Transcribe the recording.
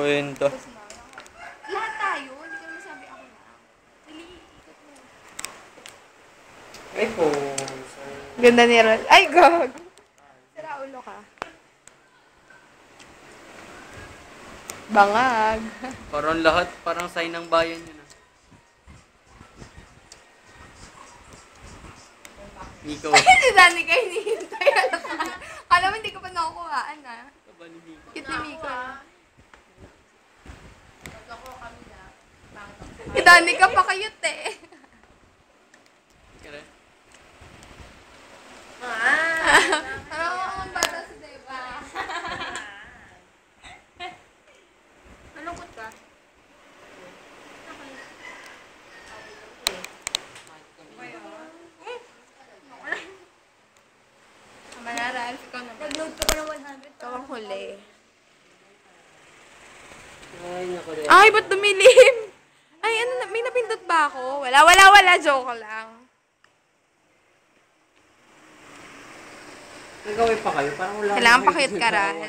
Kwento. Lahat tayo, hindi ko naman sabi ako na. Dali, ikot mo. Ay po. Ganda ni Ron. Ay, gag! Sira ulo ka. Bangag. Parang lahat, parang sign ng bayan yun. Nico. Si Danny kayo hinihintay. Kala mo hindi ko pa nakukuhaan ah. Cute ni Miko. Si Danny ka pa kayut eh. Parang ang bata si Deva. Malungkot ka? Manara, ikaw naman. Nag-load ka pa ng 100. Ikaw ang huli. Ay, ba't dumilim? Ay, ano, may napindot ba ako? Wala. Joke lang. Nagawin pa kayo? Parang wala. Kailangan pakit ka, Ral.